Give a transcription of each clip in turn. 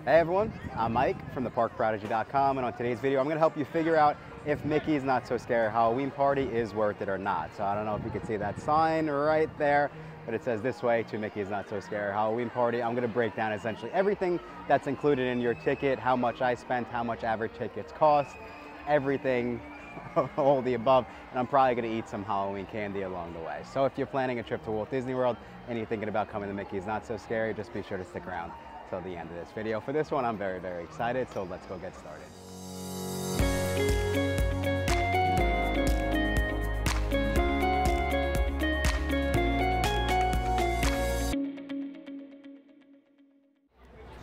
Hey everyone, I'm Mike from theparkprodigy.com, and on today's video I'm going to help you figure out if Mickey's Not So Scary Halloween Party is worth it or not. So I don't know if you can see that sign right there, but it says this way to Mickey's Not So Scary Halloween Party. I'm going to break down essentially everything that's included in your ticket, how much I spent, how much average tickets cost, everything, all the above, and I'm probably going to eat some Halloween candy along the way. So if you're planning a trip to Walt Disney World and you're thinking about coming to Mickey's Not So Scary, just be sure to stick around till the end of this video. For this one, I'm very, very excited, so let's go get started.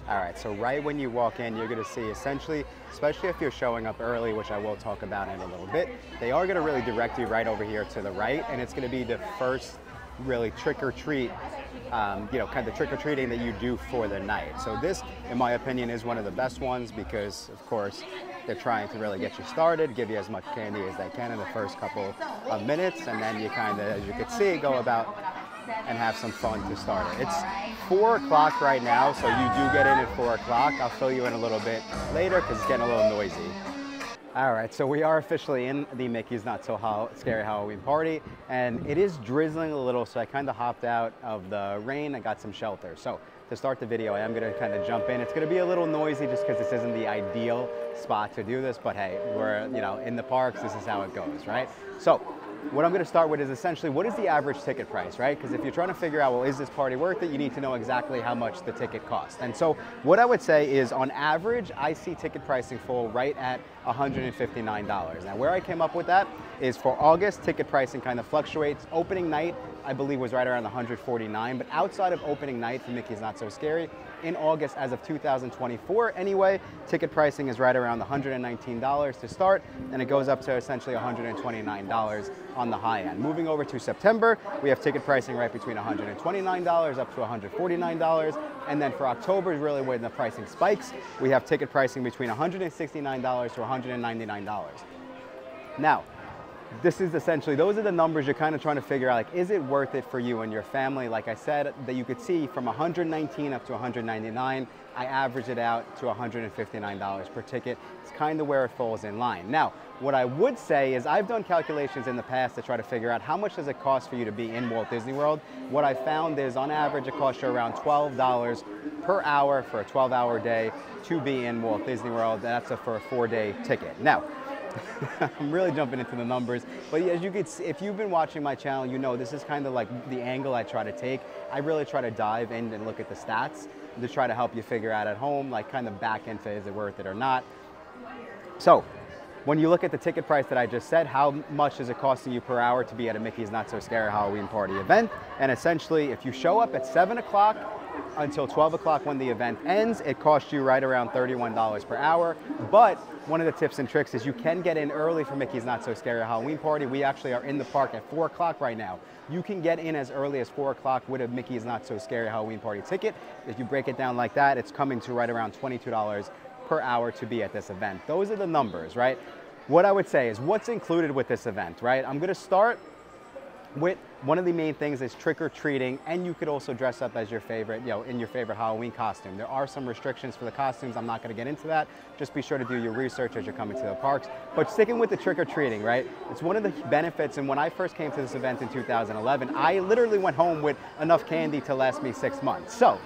All right, so right when you walk in, you're gonna see essentially, especially if you're showing up early, which I will talk about in a little bit, they are gonna really direct you right over here to the right, and it's gonna be the first really trick-or-treat, kind of trick-or-treating that you do for the night. So this, in my opinion, is one of the best ones because, of course, they're trying to really get you started, give you as much candy as they can in the first couple of minutes, and then you kind of, as you can see, go about and have some fun to start it. It's 4 o'clock right now, so you do get in at 4 o'clock. I'll fill you in a little bit later because it's getting a little noisy. All right, so we are officially in the Mickey's Not So Scary Halloween Party, and it is drizzling a little, so I kind of hopped out of the rain and got some shelter. So to start the video, I am gonna kind of jump in. It's gonna be a little noisy just because this isn't the ideal spot to do this, but hey, we're in the parks, this is how it goes, right? So what I'm going to start with is essentially what is the average ticket price, right? Because if you're trying to figure out, well, is this party worth it, you need to know exactly how much the ticket costs. And so what I would say is on average, I see ticket pricing fall right at $159. Now where I came up with that is for August, ticket pricing kind of fluctuates. Opening night, I believe, was right around $149, but outside of opening night for Mickey's Not So Scary, in August as of 2024 anyway, ticket pricing is right around $119 to start, and it goes up to essentially $129 on the high end. Moving over to September, we have ticket pricing right between $129 up to $149, and then for October is really when the pricing spikes. We have ticket pricing between $169 to $199. Now, this is essentially, those are the numbers you're kind of trying to figure out, like, is it worth it for you and your family? Like I said, that you could see from $119 up to $199, I average it out to $159 per ticket. It's kind of where it falls in line. Now, what I would say is I've done calculations in the past to try to figure out how much does it cost for you to be in Walt Disney World. What I found is on average it costs you around $12 per hour for a 12-hour day to be in Walt Disney World. That's for a 4-day ticket. Now, I'm really jumping into the numbers, but as you can see, if you've been watching my channel, you know this is kind of like the angle I try to take. I really try to dive in and look at the stats to try to help you figure out at home, like kind of back into is it worth it or not. So when you look at the ticket price that I just said, how much is it costing you per hour to be at a Mickey's Not So Scary Halloween Party event? And essentially, if you show up at 7 o'clock until 12 o'clock when the event ends, it costs you right around $31 per hour. But one of the tips and tricks is you can get in early for Mickey's Not So Scary Halloween Party. We actually are in the park at 4 o'clock right now. You can get in as early as 4 o'clock with a Mickey's Not So Scary Halloween Party ticket. If you break it down like that, it's coming to right around $22 per hour to be at this event. Those are the numbers, right? What I would say is what's included with this event, right? I'm gonna start with one of the main things is trick-or-treating, and you could also dress up as your favorite, in your favorite Halloween costume. There are some restrictions for the costumes. I'm not gonna get into that. Just be sure to do your research as you're coming to the parks. But sticking with the trick-or-treating, right? It's one of the benefits, and when I first came to this event in 2011, I literally went home with enough candy to last me 6 months. So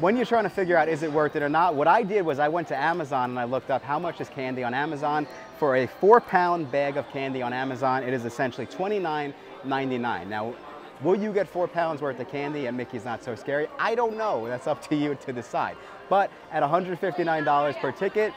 when you're trying to figure out is it worth it or not, what I did was I went to Amazon and I looked up how much is candy on Amazon. For a 4-pound bag of candy on Amazon, it is essentially $29.99. Now, will you get 4 pounds worth of candy at Mickey's Not So Scary? I don't know. That's up to you to decide. But at $159 per ticket,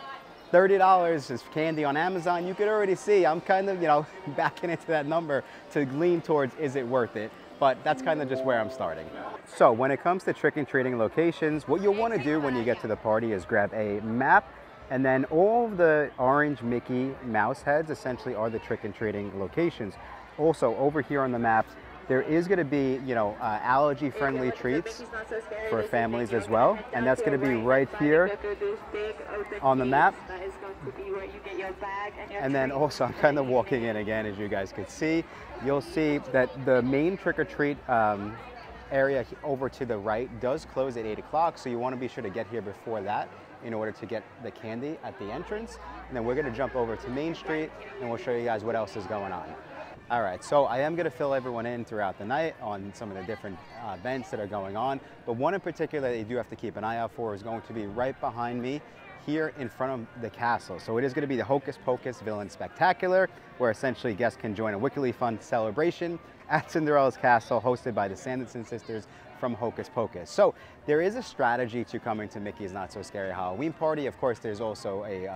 $30 is candy on Amazon. You could already see I'm kind of, backing into that number to lean towards is it worth it? But that's kind of just where I'm starting. So when it comes to trick-and-treating locations, what you'll want to do when you get to the party is grab a map, and then all of the orange Mickey mouse heads essentially are the trick-and-treating locations. Also, over here on the maps, there is going to be, allergy-friendly treats for families as well, and that's going to be right here on the map. And then also, I'm kind of walking in again, as you guys could see. You'll see that the main trick-or-treat area over to the right does close at 8 o'clock, so you want to be sure to get here before that in order to get the candy at the entrance. And then we're gonna jump over to Main Street and we'll show you guys what else is going on. All right, so I am gonna fill everyone in throughout the night on some of the different events that are going on, but one in particular that you do have to keep an eye out for is going to be right behind me here in front of the castle. So it is gonna be the Hocus Pocus Villain Spectacular, where essentially guests can join a wickedly fun celebration at Cinderella's castle, hosted by the Sanderson sisters from Hocus Pocus. So there is a strategy to coming to Mickey's Not So Scary Halloween Party. Of course, there's also a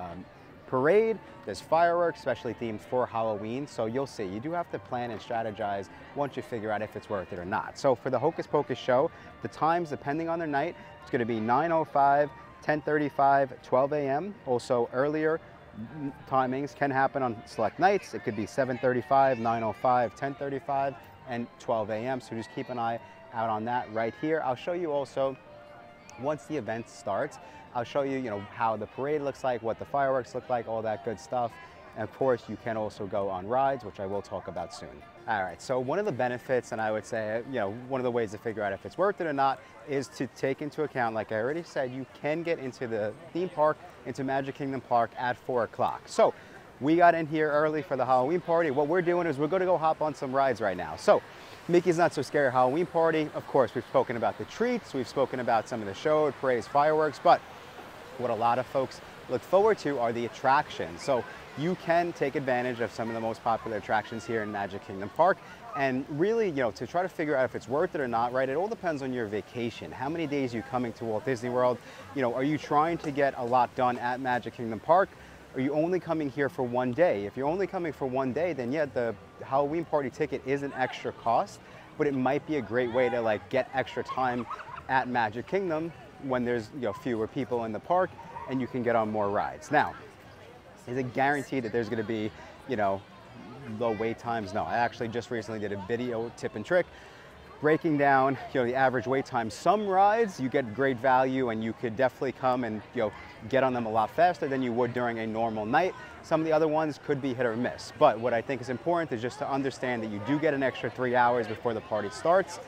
parade, there's fireworks, especially themed for Halloween. So you'll see, you do have to plan and strategize once you figure out if it's worth it or not. So for the Hocus Pocus show, the times, depending on their night, it's gonna be 9:05, 10:35, 12 a.m. Also earlier timings can happen on select nights. It could be 7:35, 9:05, 10:35, and 12 a.m. So just keep an eye out on that right here. I'll show you also, once the event starts, I'll show you, how the parade looks like, what the fireworks look like, all that good stuff. And of course, you can also go on rides, which I will talk about soon. All right, so one of the benefits, and I would say, one of the ways to figure out if it's worth it or not, is to take into account, like I already said, you can get into the theme park, into Magic Kingdom Park at 4 o'clock. So we got in here early for the Halloween party. What we're doing is we're gonna go hop on some rides right now. So Mickey's Not So Scary Halloween Party, of course, we've spoken about the treats, we've spoken about some of the show, parades, fireworks, but what a lot of folks look forward to are the attractions. So you can take advantage of some of the most popular attractions here in Magic Kingdom Park. And really, to try to figure out if it's worth it or not, right? It all depends on your vacation. How many days are you coming to Walt Disney World? Are you trying to get a lot done at Magic Kingdom Park? Are you only coming here for one day? If you're only coming for one day, then yeah, the Halloween party ticket is an extra cost, but it might be a great way to get extra time at Magic Kingdom when there's fewer people in the park and you can get on more rides. Now, is it guaranteed that there's gonna be, low wait times? No, I actually just recently did a video tip and trick breaking down, the average wait time. Some rides, you get great value and you could definitely come and, get on them a lot faster than you would during a normal night. Some of the other ones could be hit or miss. But what I think is important is just to understand that you do get an extra 3 hours before the party starts,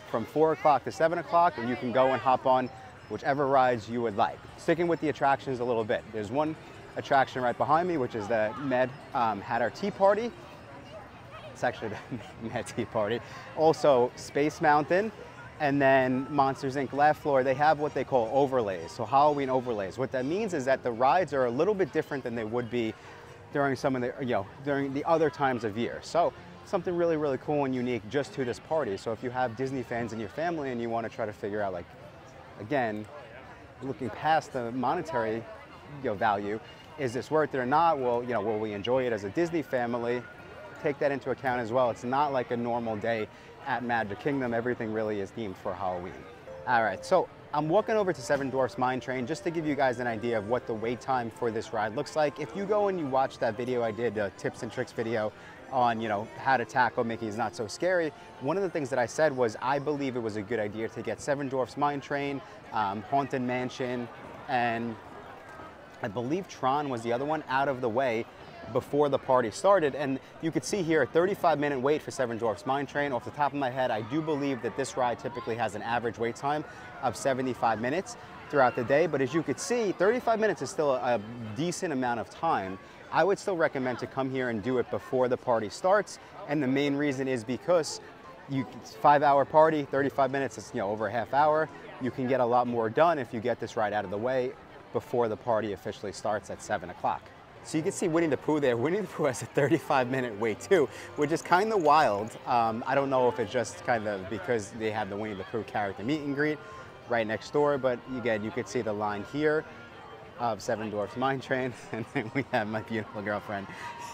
from 4 o'clock to 7 o'clock, and you can go and hop on whichever rides you would like. Sticking with the attractions a little bit. There's one attraction right behind me, which is the Mad Hatter Tea Party. It's actually the Mad Tea Party. Also Space Mountain, and then Monsters Inc. Laugh Floor. They have what they call overlays, so Halloween overlays. What that means is that the rides are a little bit different than they would be during some of the, during the other times of year. So something really, really cool and unique just to this party. So if you have Disney fans in your family and you want to try to figure out, again, looking past the monetary value, is this worth it or not? Well, will we enjoy it as a Disney family? Take that into account as well. It's not like a normal day at Magic Kingdom. Everything really is themed for Halloween. All right, so I'm walking over to Seven Dwarfs Mine Train just to give you guys an idea of what the wait time for this ride looks like. If you go and you watch that video I did, a tips and tricks video on how to tackle Mickey's Not So Scary, one of the things that I said was I believe it was a good idea to get Seven Dwarfs Mine Train, Haunted Mansion, and I believe Tron was the other one, out of the way before the party started. And you could see here a 35-minute wait for Seven Dwarfs Mine Train. Off the top of my head, I do believe that this ride typically has an average wait time of 75 minutes throughout the day. But as you could see, 35 minutes is still a decent amount of time. I would still recommend to come here and do it before the party starts. And the main reason is because it's a 5-hour party, 35 minutes is over a half hour. You can get a lot more done if you get this ride out of the way before the party officially starts at 7 o'clock. So you can see Winnie the Pooh there. Winnie the Pooh has a 35-minute wait too, which is kind of wild. I don't know if it's just kind of because they have the Winnie the Pooh character meet and greet right next door, but again, you could see the line here of Seven Dwarfs Mine Train, and then we have my beautiful girlfriend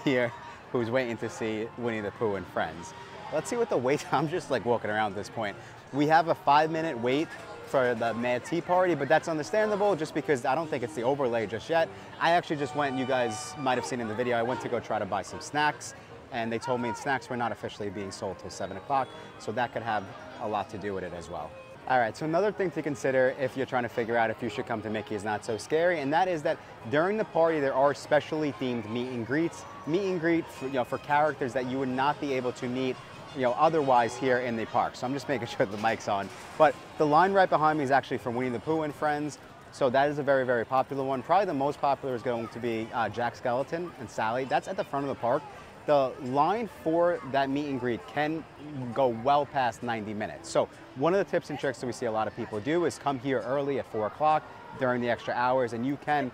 here who's waiting to see Winnie the Pooh and Friends. Let's see what the wait, I'm just walking around at this point. We have a 5-minute wait for the Mad Tea Party, but that's understandable just because I don't think it's the overlay just yet. I actually just went, you guys might have seen in the video, I went to go try to buy some snacks, and they told me snacks were not officially being sold till 7 o'clock, so that could have a lot to do with it as well. All right, so another thing to consider if you're trying to figure out if you should come to Mickey's Not So Scary, and that is that during the party there are specially themed meet and greets. Meet and greet for, for characters that you would not be able to meet otherwise here in the park. So I'm just making sure the mic's on. But the line right behind me is actually from Winnie the Pooh and Friends. So that is a very, very popular one. Probably the most popular is going to be Jack Skellington and Sally. That's at the front of the park. The line for that meet and greet can go well past 90 minutes. So one of the tips and tricks that we see a lot of people do is come here early at 4 o'clock during the extra hours, and you can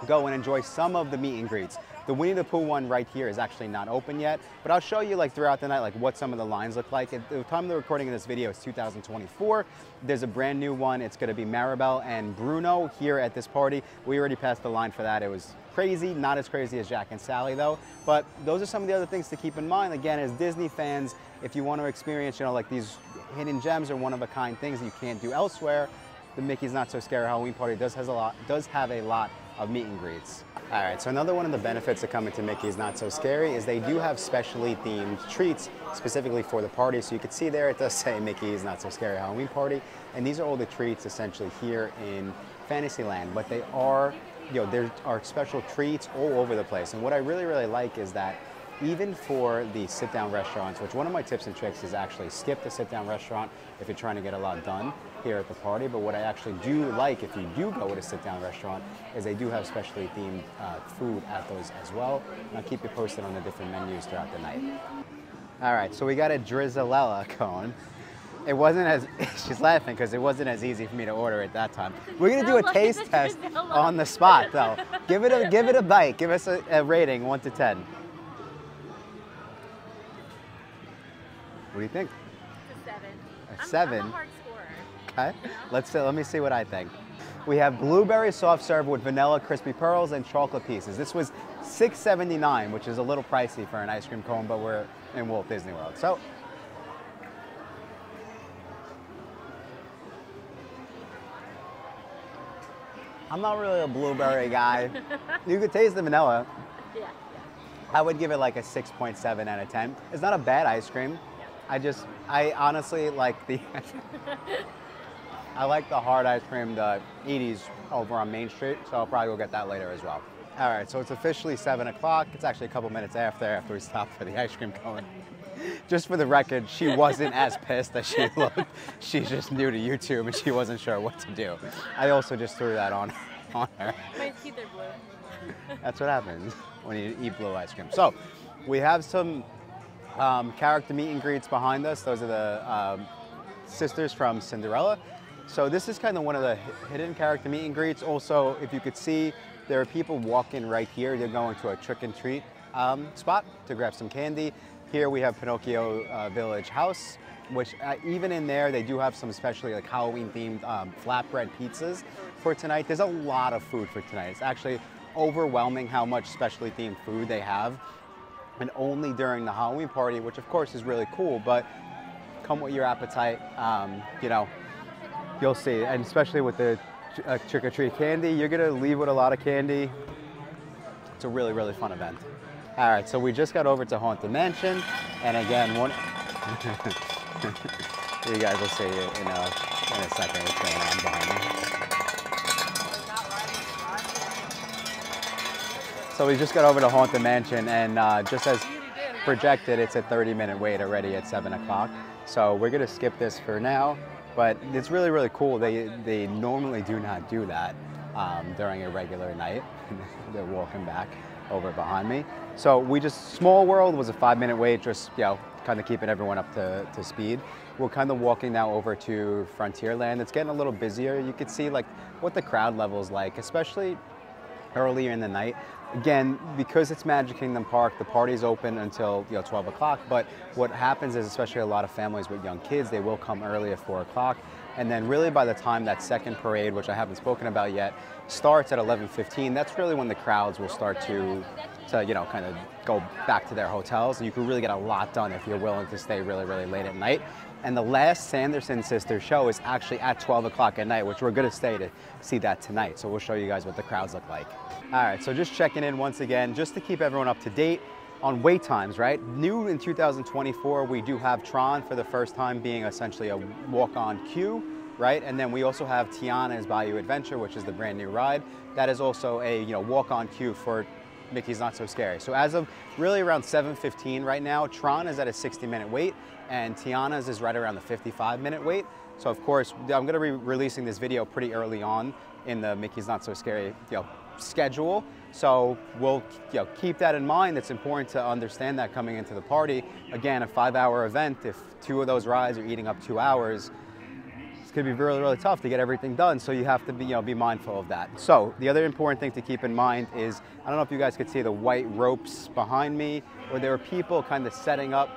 go and enjoy some of the meet and greets. The Winnie the Pooh one right here is actually not open yet, but I'll show you like throughout the night like what some of the lines look like. At the time of the recording of this video is 2024. There's a brand new one. It's going to be Maribel and Bruno here at this party. We already passed the line for that. It was crazy, not as crazy as Jack and Sally though, but those are some of the other things to keep in mind. Again, as Disney fans, if you want to experience, you know, like these hidden gems or one-of-a-kind things that you can't do elsewhere, the Mickey's Not So Scary Halloween Party does have a lot of meet and greets. All right, so another one of the benefits of coming to Mickey's Not So Scary is they do have specially themed treats specifically for the party. So you can see there it does say Mickey's Not So Scary Halloween Party, and these are all the treats essentially here in Fantasyland, but they are, you know, there are special treats all over the place. And what I really, really like is that even for the sit-down restaurants, which one of my tips and tricks is actually skip the sit-down restaurant if you're trying to get a lot done here at the party. But what I actually do like if you do go to a sit-down restaurant is they do have specially themed food at those as well. And I'll keep you posted on the different menus throughout the night. All right, so we got a Drizzlella cone. It wasn't as, she's laughing because it wasn't as easy for me to order at that time. We're gonna do a taste test on the spot though. Give it a bite, give us a rating, 1 to 10. What do you think? It's a 7. A 7? I'm a hard scorer. Okay, let me see what I think. We have blueberry soft serve with vanilla crispy pearls and chocolate pieces. This was $6.79, which is a little pricey for an ice cream cone, but we're in Walt Disney World. So, I'm not really a blueberry guy. You could taste the vanilla. Yeah. I would give it like a 6.7 out of 10. It's not a bad ice cream. I honestly like the, I like the hard ice cream, the Edie's over on Main Street, so I'll probably go get that later as well. All right, so it's officially 7 o'clock. It's actually a couple minutes after we stopped for the ice cream cone. Just for the record, she wasn't as pissed as she looked. She's just new to YouTube and she wasn't sure what to do. I also just threw that on her. My teeth are blue. That's what happens when you eat blue ice cream. So we have some character meet and greets behind us. Those are the sisters from Cinderella. So this is kind of one of the hidden character meet and greets. Also, if you could see, there are people walking right here. They're going to a trick and treat spot to grab some candy. Here we have Pinocchio Village House, which even in there, they do have some especially like Halloween themed flatbread pizzas for tonight. There's a lot of food for tonight. It's actually overwhelming how much specially themed food they have. And only during the Halloween party, which of course is really cool, but come with your appetite, you know, you'll see. And especially with the trick-or-treat candy, you're gonna leave with a lot of candy. It's a really, really fun event. All right, so we just got over to Haunted Mansion. And again, you guys will see in a second what's going on behind me. So we just got over to Haunted Mansion, and just as projected, it's a 30-minute wait already at 7 o'clock. So we're gonna skip this for now, but it's really, really cool. They normally do not do that during a regular night. They're walking back over behind me. So Small World was a 5-minute wait, just, you know, kind of keeping everyone up to speed. We're kind of walking now over to Frontierland. It's getting a little busier. You could see like what the crowd level's like, especially earlier in the night. Again, because it's Magic Kingdom Park, the party's open until 12 o'clock, but what happens is, especially a lot of families with young kids, they will come early at 4 o'clock, and then really by the time that second parade, which I haven't spoken about yet, starts at 11:15, that's really when the crowds will start to kind of go back to their hotels, and you can really get a lot done if you're willing to stay really, really late at night. And the last Sanderson Sisters show is actually at 12 o'clock at night, which we're gonna stay to see that tonight. So we'll show you guys what the crowds look like. All right, so just checking in once again, just to keep everyone up to date on wait times, right? New in 2024, we do have Tron for the first time being essentially a walk-on queue, right? And then we also have Tiana's Bayou Adventure, which is the brand new ride. That is also a walk-on queue for Mickey's Not So Scary. So as of really around 7:15 right now, Tron is at a 60-minute wait, and Tiana's is right around the 55-minute wait. So of course, I'm gonna be releasing this video pretty early on in the Mickey's Not So Scary schedule. So we'll keep that in mind. It's important to understand that coming into the party. Again, a 5-hour event, if 2 of those rides are eating up 2 hours, it's gonna be really, really tough to get everything done. So you have to be mindful of that. So the other important thing to keep in mind is, I don't know if you guys could see the white ropes behind me, or there were people kind of setting up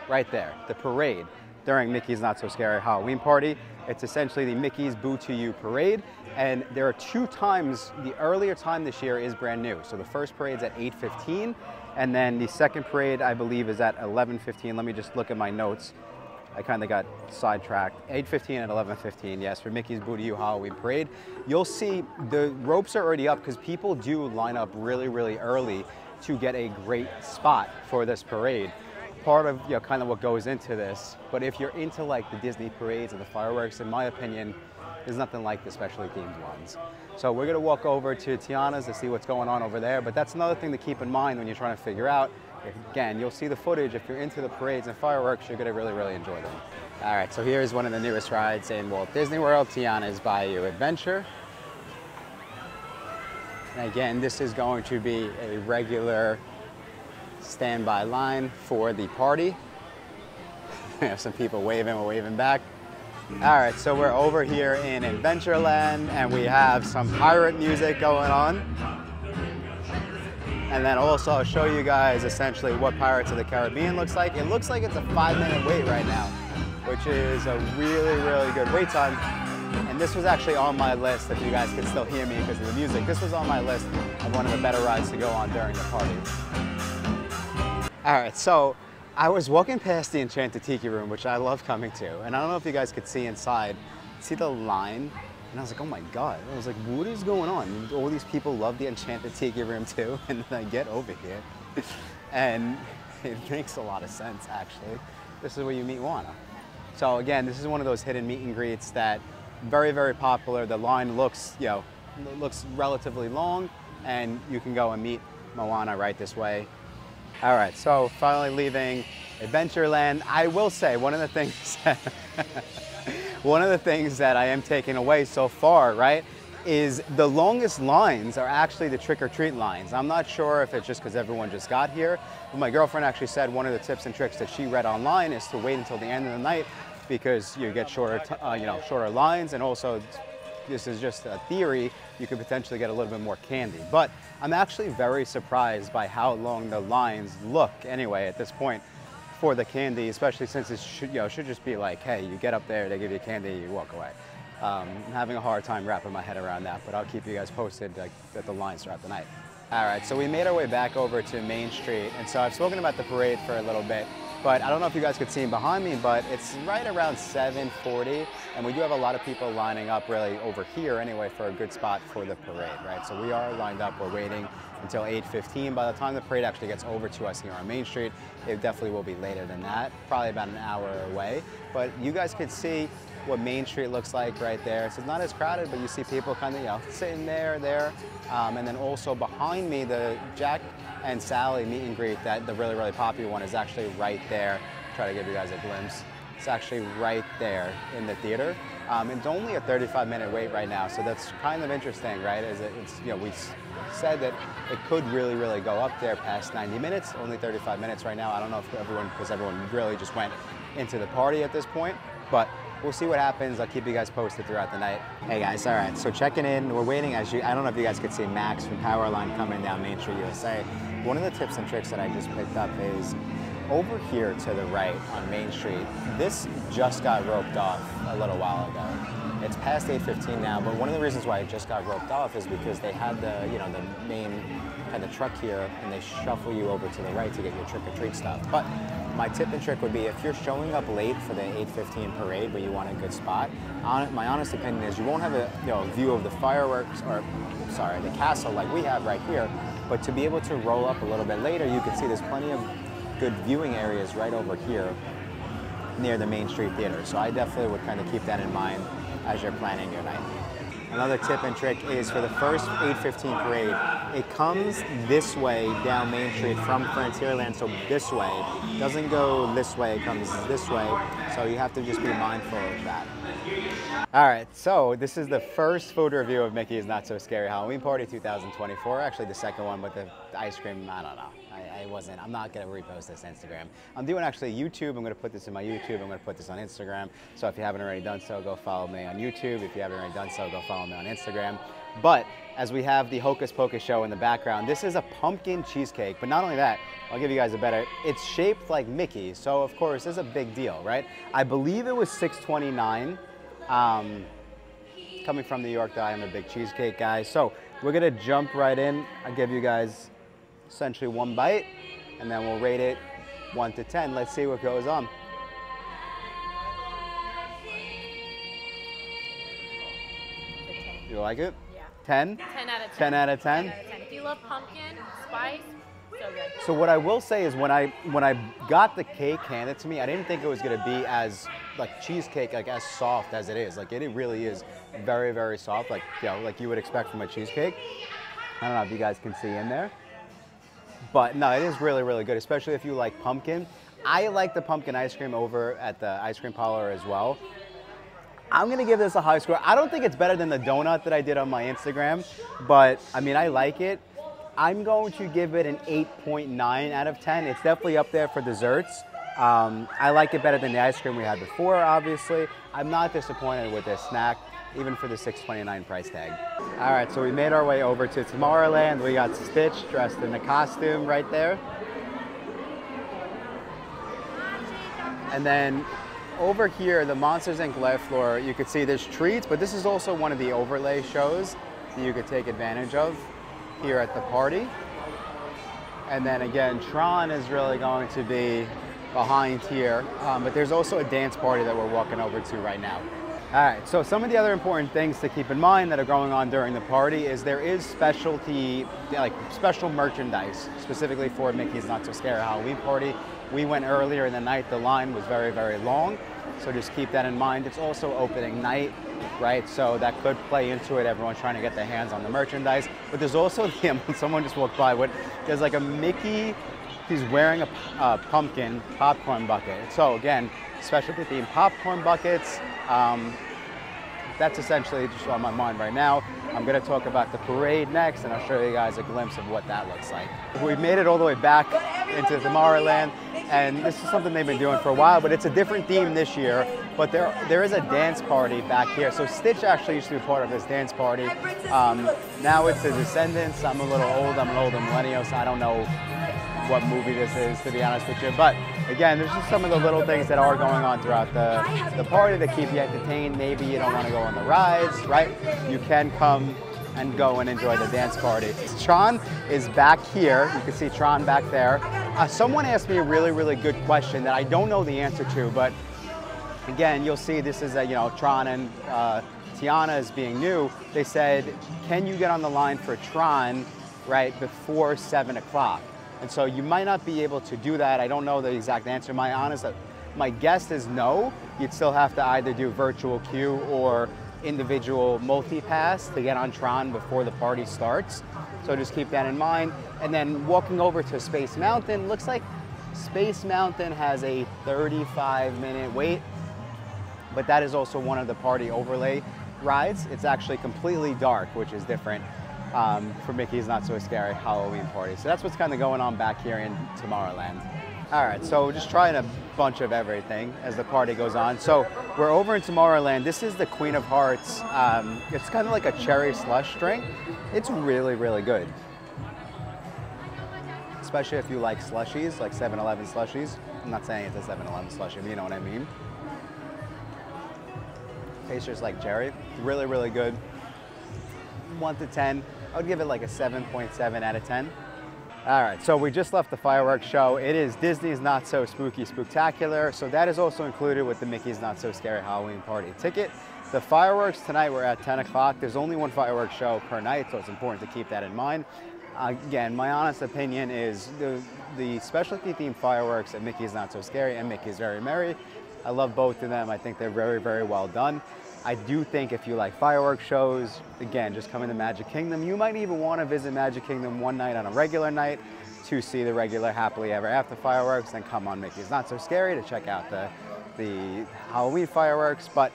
right there, the parade during Mickey's Not So Scary Halloween Party. It's essentially the Mickey's Boo to You parade. And there are 2 times. The earlier time this year is brand new. So the first parade's at 8:15, and then the second parade, I believe, is at 11:15. Let me just look at my notes. I kind of got sidetracked. 8:15 and 11:15, yes, for Mickey's Boo to You Halloween Parade. You'll see the ropes are already up because people do line up really, really early to get a great spot for this parade. Part of kind of what goes into this. But if you're into like the Disney parades and the fireworks, in my opinion, there's nothing like the specially themed ones. So we're gonna walk over to Tiana's to see what's going on over there, but that's another thing to keep in mind when you're trying to figure out. Again, you'll see the footage. If you're into the parades and fireworks, you're gonna really, really enjoy them. All right, so here's one of the newest rides in Walt Disney World, Tiana's Bayou Adventure. And again, this is going to be a regular standby line for the party. We have some people waving, we're waving back. All right, so we're over here in Adventureland and we have some pirate music going on. And then also I'll show you guys essentially what Pirates of the Caribbean looks like. It looks like it's a 5-minute wait right now, which is a really, really good wait time. And this was actually on my list, if you guys can still hear me because of the music. This was on my list of one of the better rides to go on during the party. All right, so I was walking past the Enchanted Tiki Room, which I love coming to, and I don't know if you guys could see inside, see the line, and I was like, oh my God. I was like, what is going on? All these people love the Enchanted Tiki Room too, and then I get over here, and it makes a lot of sense, actually. This is where you meet Moana. So again, this is one of those hidden meet and greets that very, very popular. The line looks, looks relatively long, and you can go and meet Moana right this way. All right, so finally leaving Adventureland. I will say one of the things that I am taking away so far, right, is the longest lines are actually the trick-or-treat lines. I'm not sure if it's just because everyone just got here, but my girlfriend actually said one of the tips and tricks that she read online is to wait until the end of the night because you get shorter lines, and also this is just a theory, you could potentially get a little bit more candy. But I'm actually very surprised by how long the lines look anyway at this point for the candy, especially since it should just be like, hey, you get up there, they give you candy, you walk away. I'm having a hard time wrapping my head around that, but I'll keep you guys posted at the lines throughout the night. All right, so we made our way back over to Main Street, and so I've spoken about the parade for a little bit, but I don't know if you guys could see behind me, but it's right around 7:40, and we do have a lot of people lining up really over here anyway for a good spot for the parade, right? So we are lined up, we're waiting until 8:15. By the time the parade actually gets over to us here on Main Street, it definitely will be later than that, probably about an hour away. But you guys could see what Main Street looks like right there. So it's not as crowded, but you see people kind of, sitting there. And then also behind me, the Jack and Sally meet and greet, that the really, really popular one, is actually right there. Try to give you guys a glimpse. It's actually right there in the theater. It's only a 35-minute wait right now, so that's kind of interesting, right? We said that it could really, really go up there past 90 minutes, only 35 minutes right now. I don't know if because everyone really just went into the party at this point, but we'll see what happens. I'll keep you guys posted throughout the night. Hey guys, all right, so checking in, we're waiting I don't know if you guys could see Max from Powerline coming down Main Street USA. One of the tips and tricks that I just picked up is over here to the right on Main Street, this just got roped off a little while ago. It's past 8:15 now, but one of the reasons why it just got roped off is because they had the main kind of truck here, and they shuffle you over to the right to get your trick-or-treat stuff. But my tip and trick would be, if you're showing up late for the 8:15 parade but you want a good spot, my honest opinion is you won't have a view of the fireworks, or sorry, the castle like we have right here, but to be able to roll up a little bit later, you can see there's plenty of good viewing areas right over here near the Main Street Theater. So I definitely would kind of keep that in mind as you're planning your night. Another tip and trick is for the first 8:15 parade, it comes this way down Main Street from Frontierland, so this way. It doesn't go this way, it comes this way, so you have to just be mindful of that. All right, so this is the first food review of Mickey's Not So Scary Halloween Party 2024. Actually, the second one with the ice cream. I don't know. I'm not gonna repost this on Instagram. I'm doing actually YouTube. I'm gonna put this in my YouTube. I'm gonna put this on Instagram. So if you haven't already done so, go follow me on YouTube. If you haven't already done so, go follow me on Instagram. But as we have the Hocus Pocus show in the background, this is a pumpkin cheesecake. But not only that, I'll give you guys a better. It's shaped like Mickey, so of course this is a big deal, right? I believe it was $6.29. Coming from New York, though, I'm a big cheesecake guy. So we're gonna jump right in. I'll give you guys essentially one bite, and then we'll rate it 1 to 10. Let's see what goes on. You like it? Yeah. 10? 10 out of 10. 10 out of 10? 10 out of 10. If you love pumpkin, spice, so good. So what I will say is when I got the cake handed to me, I didn't think it was gonna be as like cheesecake, like as soft as it is. Like it really is very, very soft, like like you would expect from a cheesecake. I don't know if you guys can see in there. But no, it is really, really good, especially if you like pumpkin. I like the pumpkin ice cream over at the ice cream parlor as well. I'm gonna give this a high score. I don't think it's better than the donut that I did on my Instagram, but I mean, I like it. I'm going to give it an 8.9 out of 10. It's definitely up there for desserts. I like it better than the ice cream we had before, obviously. I'm not disappointed with this snack, even for the $6.29 price tag. All right, so we made our way over to Tomorrowland. We got Stitch dressed in the costume right there. And then over here, the Monsters Inc. live floor, you could see there's treats, but this is also one of the overlay shows that you could take advantage of here at the party. And then again, Tron is really going to be behind here, but there's also a dance party that we're walking over to right now. All right, so some of the other important things to keep in mind that are going on during the party is there is specialty, like special merchandise, specifically for Mickey's Not So Scary Halloween Party. We went earlier in the night, the line was very, very long, so just keep that in mind. It's also opening night, right? So that could play into it, everyone trying to get their hands on the merchandise. But there's also, someone just walked by, there's like a Mickey, he's wearing a pumpkin popcorn bucket. So again, specialty themed popcorn buckets. That's essentially just on my mind right now. I'm gonna talk about the parade next, and I'll show you guys a glimpse of what that looks like. We made it all the way back into Tomorrowland, and this is something they've been doing for a while, but it's a different theme this year. But there is a dance party back here. So Stitch actually used to be part of this dance party. Now it's the Descendants. I'm an older millennial, so I don't know what movie this is, to be honest with you. But again, there's just some of the little things that are going on throughout the party that keep you entertained. Maybe you don't want to go on the rides, right? You can come and go and enjoy the dance party. Tron is back here. You can see Tron back there. Someone asked me a really, really good question that I don't know the answer to, but again, you'll see this is Tron and Tiana as being new. They said, can you get on the line for Tron right before 7 o'clock? And so you might not be able to do that. I don't know the exact answer. My guess is no. You'd still have to either do virtual queue or individual multi-pass to get on Tron before the party starts. So just keep that in mind. And then walking over to Space Mountain, looks like Space Mountain has a 35-minute wait, but that is also one of the party overlay rides. It's actually completely dark, which is different for Mickey's Not So Scary Halloween Party. So that's what's kind of going on back here in Tomorrowland. All right, so just trying a bunch of everything as the party goes on. So we're over in Tomorrowland. This is the Queen of Hearts. It's kind of like a cherry slush drink. It's really, really good. Especially if you like slushies, like 7-Eleven slushies. I'm not saying it's a 7-Eleven slushie, but you know what I mean. Tastes just like cherry. Really, really good. 1 to 10. I would give it like a 7.7 out of 10. All right, so we just left the fireworks show. It is Disney's Not So Spooky Spooktacular, so that is also included with the Mickey's Not So Scary Halloween Party ticket. The fireworks tonight were at 10 o'clock. There's only one fireworks show per night, so it's important to keep that in mind. Again, my honest opinion is the specialty themed fireworks at Mickey's Not So Scary and Mickey's Very Merry. I love both of them. I think they're very, very well done. I do think if you like fireworks shows, again, just come into Magic Kingdom. You might even want to visit Magic Kingdom one night on a regular night to see the regular Happily Ever After fireworks, then come on Mickey's Not So Scary to check out the Halloween fireworks. But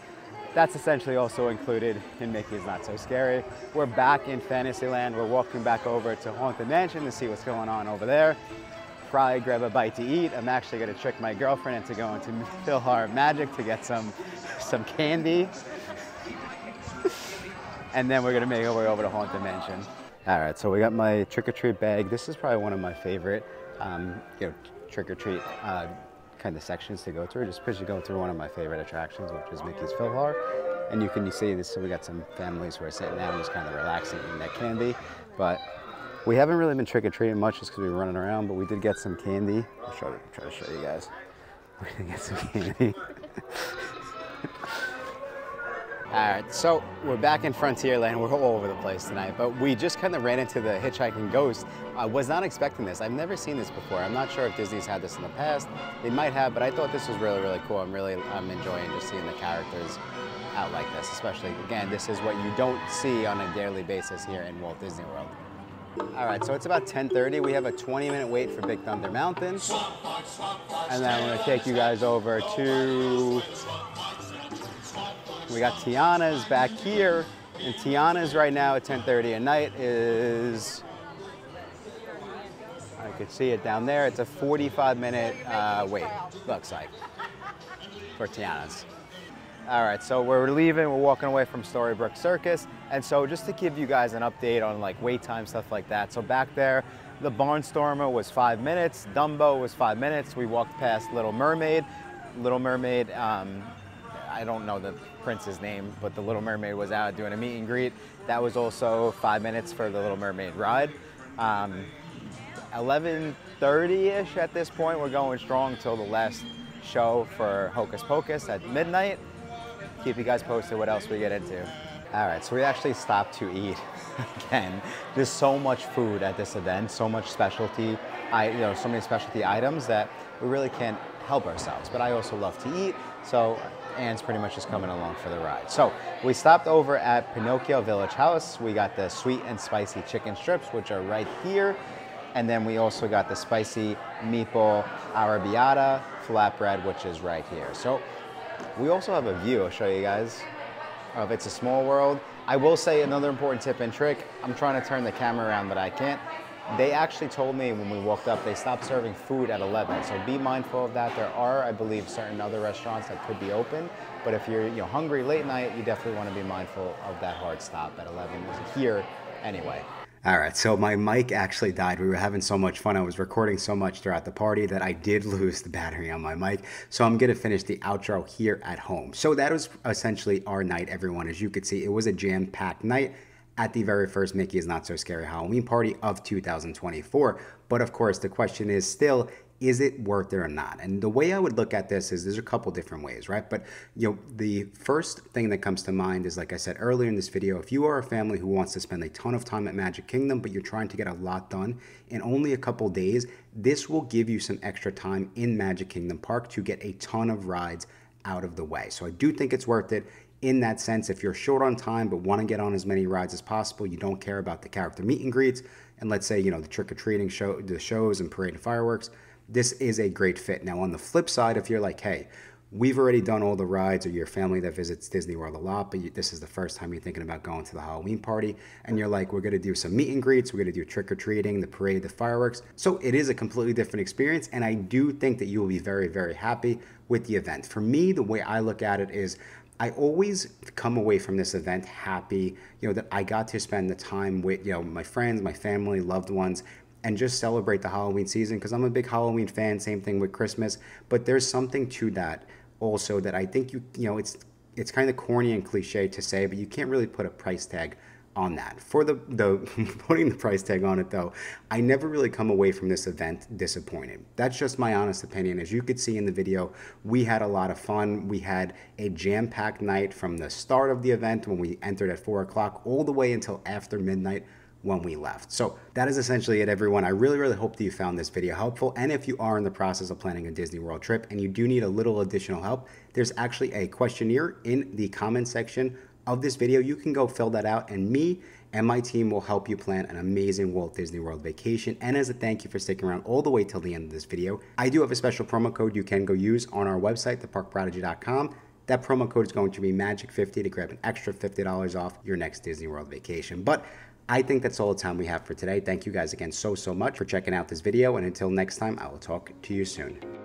that's essentially also included in Mickey's Not So Scary. We're back in Fantasyland. We're walking back over to Haunted Mansion to see what's going on over there. Probably grab a bite to eat. I'm actually gonna trick my girlfriend into going to PhilharMagic to get some candy. And then we're gonna make our way over to Haunted Mansion. All right, so we got my trick-or-treat bag. This is probably one of my favorite, trick-or-treat kind of sections to go through, just because you go through one of my favorite attractions, which is Mickey's Philhar. And you see this, so we got some families who are sitting down just kind of relaxing, eating that candy. But we haven't really been trick-or-treating much just because we were running around, but we did get some candy. I'll try to show you guys. We did get some candy. All right, so we're back in Frontierland. We're all over the place tonight, but we just kind of ran into the Hitchhiking Ghost. I was not expecting this. I've never seen this before. I'm not sure if Disney's had this in the past. They might have, but I thought this was really, really cool. I'm enjoying just seeing the characters out like this, especially, again, this is what you don't see on a daily basis here in Walt Disney World. All right, so it's about 10:30. We have a 20-minute wait for Big Thunder Mountain. And then I'm gonna take you guys over to, we got Tiana's back here. And Tiana's right now at 10:30 at night is, I could see it down there. It's a 45-minute wait, looks like, for Tiana's. All right, so we're leaving, we're walking away from Storybook Circus. And so just to give you guys an update on like wait time, stuff like that. So back there, the Barnstormer was 5 minutes, Dumbo was 5 minutes. We walked past Little Mermaid. Little Mermaid, I don't know the prince's name, but the Little Mermaid was out doing a meet and greet. That was also 5 minutes for the Little Mermaid ride. 11:30-ish at this point, we're going strong till the last show for Hocus Pocus at midnight. Keep you guys posted what else we get into. All right, so we actually stopped to eat again. There's so much food at this event, so much specialty, so many specialty items that we really can't help ourselves. But I also love to eat, so Anne's pretty much just coming along for the ride. So we stopped over at Pinocchio Village House. We got the sweet and spicy chicken strips, which are right here. And then we also got the spicy meatball arrabbiata flatbread, which is right here. So we also have a view, I'll show you guys, of It's a Small World. I will say another important tip and trick, I'm trying to turn the camera around, but I can't. They actually told me when we walked up, they stopped serving food at 11, so be mindful of that. There are, I believe, certain other restaurants that could be open, but if you're hungry late night, you definitely want to be mindful of that hard stop at 11 here anyway. All right, so my mic actually died. We were having so much fun. I was recording so much throughout the party that I did lose the battery on my mic. So I'm going to finish the outro here at home. So that was essentially our night, everyone. As you could see, it was a jam-packed night at the very first Mickey's Not So Scary Halloween party of 2024. But of course, the question is still, is it worth it or not? And the way I would look at this is there's a couple different ways, right? But the first thing that comes to mind is, like I said earlier in this video, if you are a family who wants to spend a ton of time at Magic Kingdom, but you're trying to get a lot done in only a couple days, this will give you some extra time in Magic Kingdom Park to get a ton of rides out of the way. So I do think it's worth it. In that sense, if you're short on time but want to get on as many rides as possible, you don't care about the character meet and greets, and let's say, the trick-or-treating show, the shows and parade and fireworks, this is a great fit. Now, on the flip side, if you're like, hey, we've already done all the rides, or you're a family that visits Disney World a lot, but this is the first time you're thinking about going to the Halloween party, and you're like, we're going to do some meet and greets, we're going to do trick-or-treating, the parade, the fireworks. So it is a completely different experience, and I do think that you will be very, very happy with the event. For me, the way I look at it is, I always come away from this event happy, that I got to spend the time with, my friends, my family, loved ones, and just celebrate the Halloween season, because I'm a big Halloween fan. Same thing with Christmas, but there's something to that also that I think it's kind of corny and cliche to say, but you can't really put a price tag on that. For the putting the price tag on it though, I never really come away from this event disappointed. That's just my honest opinion. As you could see in the video, we had a lot of fun. We had a jam-packed night from the start of the event when we entered at 4 o'clock all the way until after midnight when we left. So that is essentially it, everyone. I really, really hope that you found this video helpful. And if you are in the process of planning a Disney World trip and you do need a little additional help, there's actually a questionnaire in the comment section of this video. You can go fill that out, and me and my team will help you plan an amazing Walt Disney World vacation. And as a thank you for sticking around all the way till the end of this video, I do have a special promo code you can go use on our website, theparkprodigy.com. that promo code is going to be MAGIC50 to grab an extra $50 off your next Disney World vacation. But I think that's all the time we have for today. Thank you guys again so much for checking out this video, and until next time, I will talk to you soon.